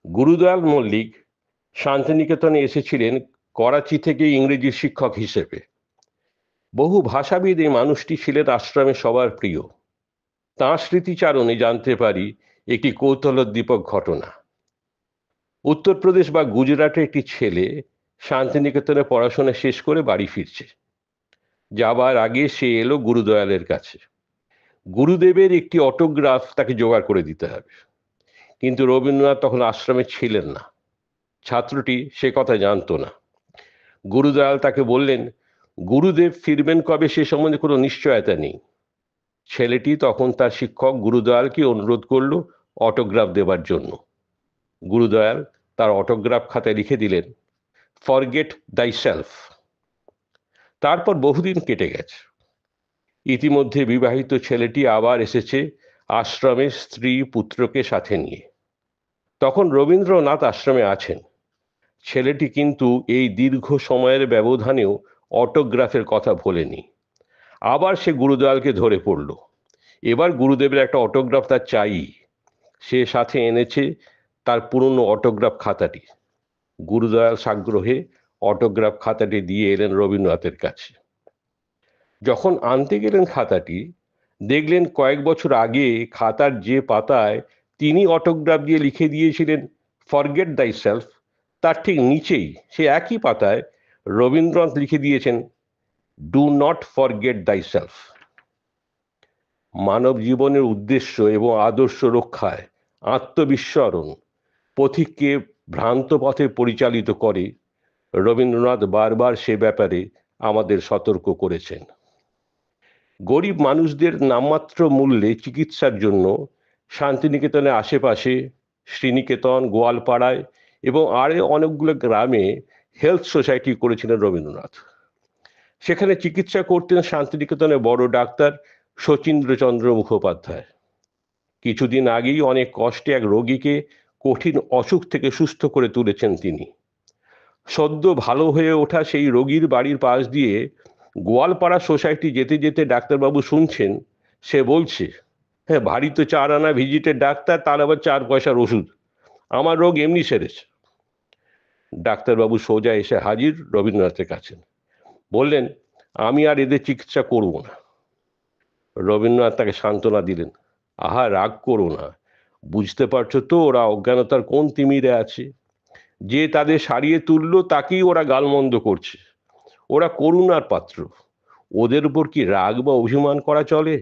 গুরুদয়াল মল্লিক শান্তিনিকেতনে এসেছিলেন করাচি থেকে ইংরেজি শিক্ষক হিসেবে। বহু ভাষাবিদ এই মানুষটি ছিলেন আশ্রমে সবার প্রিয়। তাঁর স্মৃতিচারণে জানতে পারি একটি কৌতূহলোদ্দীপক ঘটনা। উত্তরপ্রদেশ বা গুজরাটের একটি ছেলে শান্তিনিকেতনে পড়াশোনা শেষ করে বাড়ি ফিরছে। যাবার আগে সে এলো গুরুদয়ালের কাছে। গুরুদেবের একটি অটোগ্রাফ তাকে জোগাড় করে দিতে হবে। কিন্তু রবীন্দ্রনাথ তখন আশ্রমে ছিলেন না। ছাত্রটি সে কথা জানতো না। গুরুদয়াল তাকে বললেন, গুরুদেব ফিরবেন কবে সে সম্বন্ধে কোনো নিশ্চয়তা নেই। ছেলেটি তখন তার শিক্ষক গুরুদয়ালকে অনুরোধ করল অটোগ্রাফ দেবার জন্য। গুরুদয়াল তার অটোগ্রাফ খাতায় লিখে দিলেন, ফরগেট দাই সেলফ। তারপর বহুদিন কেটে গেছে। ইতিমধ্যে বিবাহিত ছেলেটি আবার এসেছে আশ্রমে স্ত্রী পুত্রকে সাথে নিয়ে। তখন রবীন্দ্রনাথ আশ্রমে আছেন। ছেলেটি কিন্তু এই দীর্ঘ সময়ের ব্যবধানেও অটোগ্রাফের কথা ভোলেনি। আবার সে গুরুদয়ালকে ধরে পড়ল। এবার গুরুদেবের একটা অটোগ্রাফ তার চাই। সে সাথে এনেছে তার পুরনো অটোগ্রাফ খাতাটি। গুরুদয়াল সাগ্রহে অটোগ্রাফ খাতাটি দিয়ে এলেন রবীন্দ্রনাথের কাছে। যখন আনতে গেলেন খাতাটি, দেখলেন কয়েক বছর আগে খাতার যে পাতায় তিনি অটোগ্রাফ দিয়ে লিখে দিয়েছিলেন ফরগেট দাই সেলফ, তার ঠিক নিচেই সে একই পাতায় রবীন্দ্রনাথ লিখে দিয়েছেন do not forget thyself. মানব জীবনের উদ্দেশ্য এবং আদর্শ রক্ষায় আত্মবিস্মরণ পথিককে ভ্রান্ত পথে পরিচালিত করে। রবীন্দ্রনাথ বারবার সে ব্যাপারে আমাদের সতর্ক করেছেন। গরিব মানুষদের নামমাত্র মূল্যে চিকিৎসার জন্য শান্তিনিকেতনের আশেপাশে শ্রীনিকেতন, গোয়ালপাড়ায় এবং আরও অনেকগুলো গ্রামে হেলথ সোসাইটি করেছিলেন রবীন্দ্রনাথ। সেখানে চিকিৎসা করতেন শান্তিনিকেতনের বড় ডাক্তার শচীন্দ্রচন্দ্র মুখোপাধ্যায়। কিছুদিন আগেই অনেক কষ্টে এক রোগীকে কঠিন অসুখ থেকে সুস্থ করে তুলেছেন তিনি। সদ্য ভালো হয়ে ওঠা সেই রোগীর বাড়ির পাশ দিয়ে গোয়ালপাড়া সোসাইটি যেতে যেতে ডাক্তারবাবু শুনছেন, সে বলছে, হ্যাঁ ভারী তো 4 আনা ভিজিটের ডাক্তার, তার আবার 4 পয়সার ওষুধ, আমার রোগ এমনি সেরেছে। ডাক্তারবাবু সোজা এসে হাজির রবীন্দ্রনাথের কাছে, বললেন, আমি আর এদের চিকিৎসা করব না। রবীন্দ্রনাথ তাকে সান্ত্বনা দিলেন, আহা রাগ করো না, বুঝতে পারছো তো ওরা অজ্ঞানতার কোন তিমিরে আছে। যে তাদের সারিয়ে তুললো তাকেই ওরা গালমন্দ করছে। ওরা করুণার পাত্র, ওদের উপর কি রাগ বা অভিমান করা চলে?